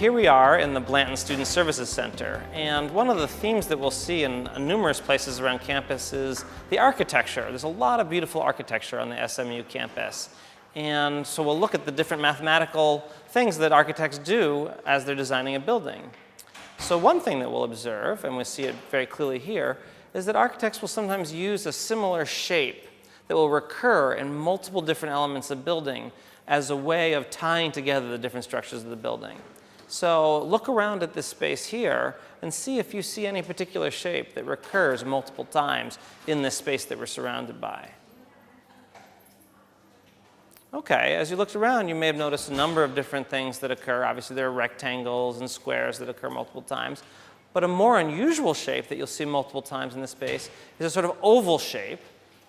here we are in the Blanton Student Services Center, and one of the themes that we'll see in numerous places around campus is the architecture. There's a lot of beautiful architecture on the SMU campus, and so we'll look at the different mathematical things that architects do as they're designing a building. So one thing that we'll observe, and we'll see it very clearly here, is that architects will sometimes use a similar shape that will recur in multiple different elements of building as a way of tying together the different structures of the building. So look around at this space here and see if you see any particular shape that recurs multiple times in this space that we're surrounded by. Okay, as you looked around, you may have noticed a number of different things that occur. Obviously, there are rectangles and squares that occur multiple times. But a more unusual shape that you'll see multiple times in this space is a sort of oval shape.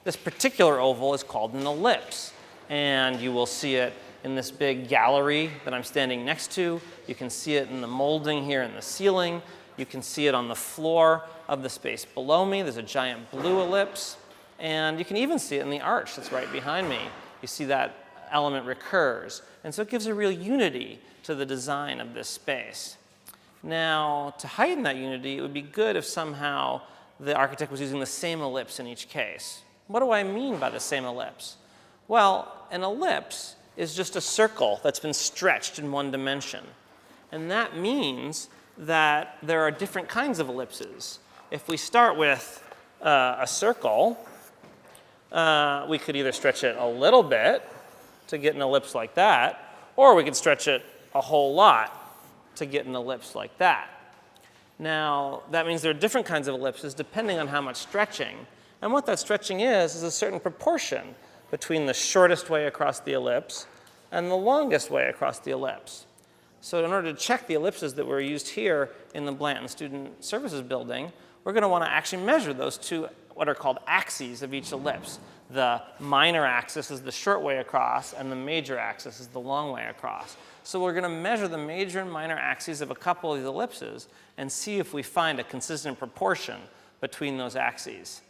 This particular oval is called an ellipse. And you will see it in this big gallery that I'm standing next to. You can see it in the molding here in the ceiling. You can see it on the floor of the space below me. There's a giant blue ellipse. And you can even see it in the arch that's right behind me. You see that element recurs. And so it gives a real unity to the design of this space. Now, to heighten that unity, it would be good if somehow the architect was using the same ellipse in each case. What do I mean by the same ellipse? Well, an ellipse is just a circle that's been stretched in one dimension. And that means that there are different kinds of ellipses. If we start with a circle, we could either stretch it a little bit to get an ellipse like that, or we could stretch it a whole lot to get an ellipse like that. Now, that means there are different kinds of ellipses depending on how much stretching. And what that stretching is a certain proportion between the shortest way across the ellipse and the longest way across the ellipse. So in order to check the ellipses that were used here in the Blanton Student Services Building, we're going to want to actually measure those two, what are called axes of each ellipse. The minor axis is the short way across, and the major axis is the long way across. So we're going to measure the major and minor axes of a couple of these ellipses and see if we find a consistent proportion between those axes.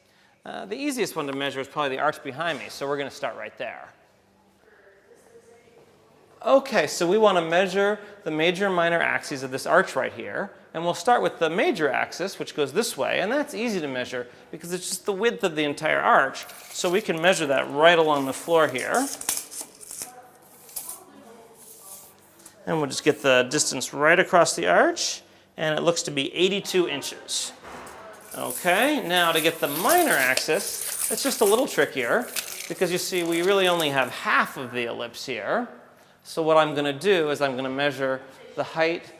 The easiest one to measure is probably the arch behind me, so we're going to start right there. Okay, so we want to measure the major and minor axes of this arch right here. And we'll start with the major axis, which goes this way. And that's easy to measure because it's just the width of the entire arch. So we can measure that right along the floor here. And we'll just get the distance right across the arch. And it looks to be 82 inches. Okay, now to get the minor axis, it's just a little trickier because you see we really only have half of the ellipse here. So what I'm going to do is I'm going to measure the height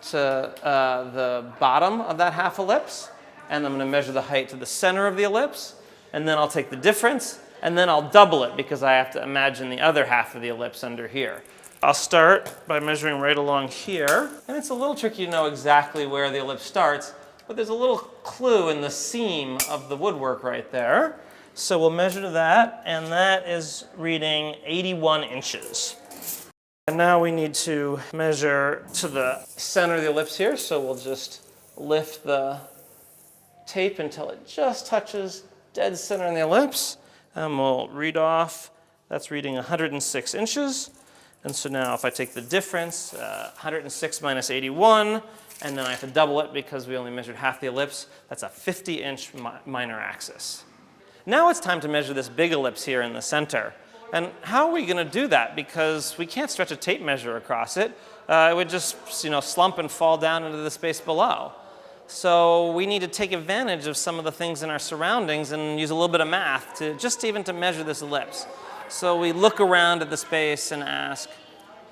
to the bottom of that half ellipse, and I'm going to measure the height to the center of the ellipse, and then I'll take the difference, and then I'll double it because I have to imagine the other half of the ellipse under here. I'll start by measuring right along here, and it's a little tricky to know exactly where the ellipse starts, but there's a little clue in the seam of the woodwork right there. So we'll measure to that, and that is reading 81 inches. And now we need to measure to the center of the ellipse here, so we'll just lift the tape until it just touches dead center in the ellipse, and we'll read off, that's reading 106 inches. And so now if I take the difference, 106 minus 81, and then I have to double it because we only measured half the ellipse, that's a 50-inch minor axis. Now it's time to measure this big ellipse here in the center. And how are we going to do that? Because we can't stretch a tape measure across it. It would just slump and fall down into the space below. So we need to take advantage of some of the things in our surroundings and use a little bit of math to even to measure this ellipse. So we look around at the space and ask,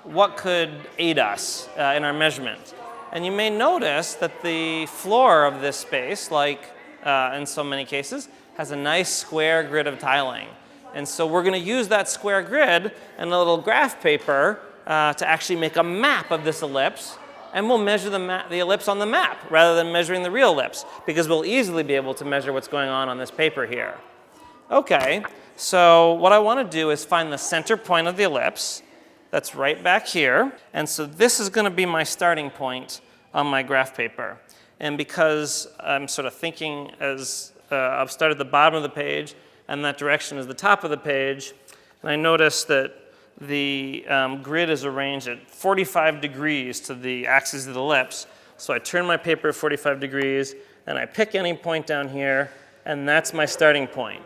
what could aid us in our measurement? And you may notice that the floor of this space, like in so many cases, has a nice square grid of tiling. And so we're going to use that square grid and a little graph paper to actually make a map of this ellipse. And we'll measure the ellipse on the map rather than measuring the real ellipse, because we'll easily be able to measure what's going on this paper here. Okay, so what I want to do is find the center point of the ellipse. That's right back here. And so this is going to be my starting point on my graph paper. And because I'm sort of thinking as I've started at the bottom of the page, and that direction is the top of the page, and I notice that the grid is arranged at 45 degrees to the axis of the ellipse. So I turn my paper at 45 degrees, and I pick any point down here, and that's my starting point.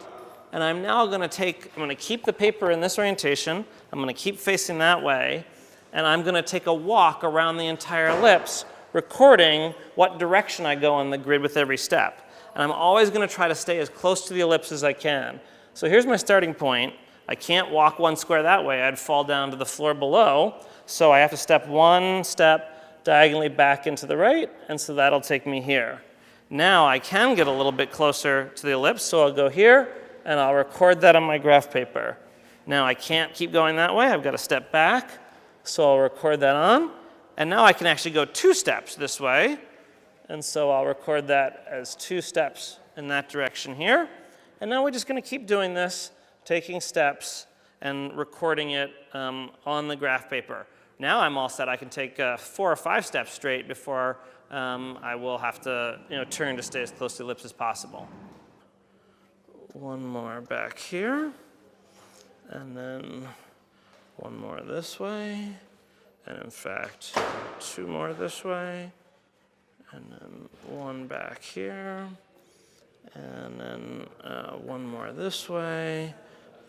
And I'm now going to keep the paper in this orientation. I'm going to keep facing that way, and I'm going to take a walk around the entire ellipse, recording what direction I go on the grid with every step. And I'm always going to try to stay as close to the ellipse as I can. So here's my starting point. I can't walk one square that way. I'd fall down to the floor below. So I have to step one step diagonally back into the right, and so that'll take me here. Now I can get a little bit closer to the ellipse, so I'll go here, and I'll record that on my graph paper. Now I can't keep going that way. I've got to step back, so I'll record that on. And now I can actually go 2 steps this way, and so I'll record that as 2 steps in that direction here. And now we're just going to keep doing this, taking steps and recording it on the graph paper. Now I'm all set. I can take 4 or 5 steps straight before I will have to turn to stay as close to the ellipse as possible. One more back here, and then one more this way, and in fact 2 more this way, and then one back here, and then one more this way,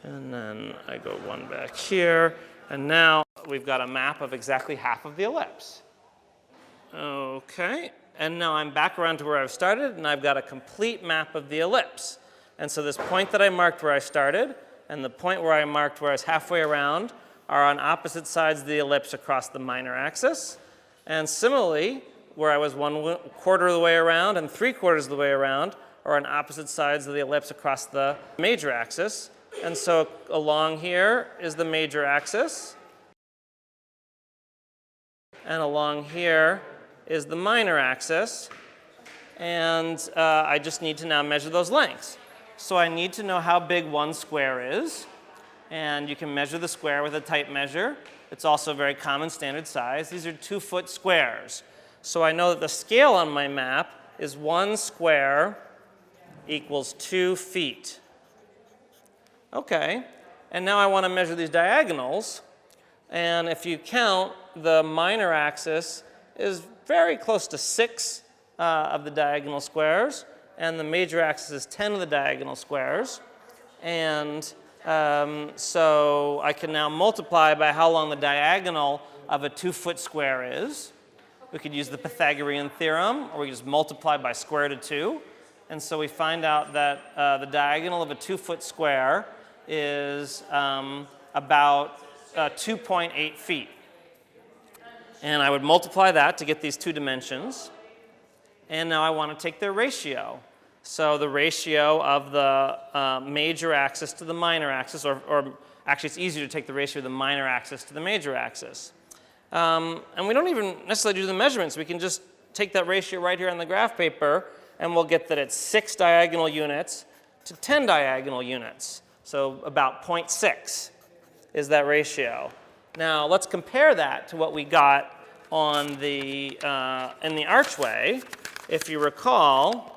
and then I go one back here, and now we've got a map of exactly half of the ellipse. Okay, and now I'm back around to where I've started, and I've got a complete map of the ellipse. And so this point that I marked where I started and the point where I marked where I was halfway around are on opposite sides of the ellipse across the minor axis. And similarly, where I was 1/4 of the way around and 3/4 of the way around are on opposite sides of the ellipse across the major axis. And so along here is the major axis. And along here is the minor axis. And I just need to now measure those lengths. So I need to know how big one square is. And you can measure the square with a type measure. It's also a very common standard size. These are 2-foot squares. So I know that the scale on my map is 1 square equals 2 feet. Okay, and now I want to measure these diagonals. And if you count, the minor axis is very close to 6 of the diagonal squares, and the major axis is 10 of the diagonal squares. And so I can now multiply by how long the diagonal of a 2-foot square is. We could use the Pythagorean theorem, or we could just multiply by square root of 2. And so we find out that the diagonal of a 2-foot square is about 2.8 feet. And I would multiply that to get these 2 dimensions. And now I want to take their ratio. So the ratio of the major axis to the minor axis, or actually it's easier to take the ratio of the minor axis to the major axis. And we don't even necessarily do the measurements. We can just take that ratio right here on the graph paper, and we'll get that it's 6 diagonal units to 10 diagonal units. So about 0.6 is that ratio. Now let's compare that to what we got on the in the archway. If you recall,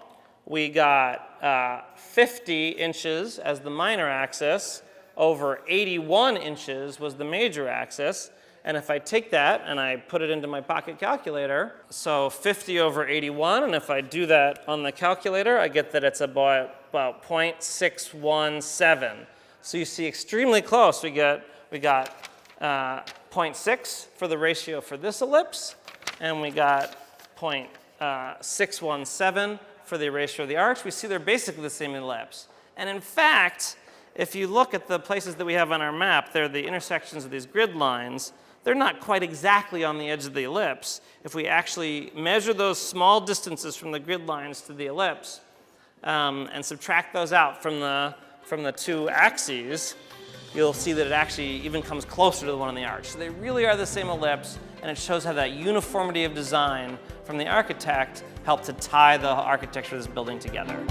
we got 50 inches as the minor axis, over 81 inches was the major axis. And if I take that and I put it into my pocket calculator, so 50 over 81, and if I do that on the calculator, I get that it's about 0.617. So you see extremely close. We got 0.6 for the ratio for this ellipse, and we got 0.617 for the ratio of the arch. We see they're basically the same ellipse. And in fact, if you look at the places that we have on our map, they're the intersections of these grid lines. They're not quite exactly on the edge of the ellipse. If we actually measure those small distances from the grid lines to the ellipse and subtract those out from the 2 axes, you'll see that it actually even comes closer to the one on the arch. So they really are the same ellipse, and it shows how that uniformity of design from the architect helped to tie the architecture of this building together.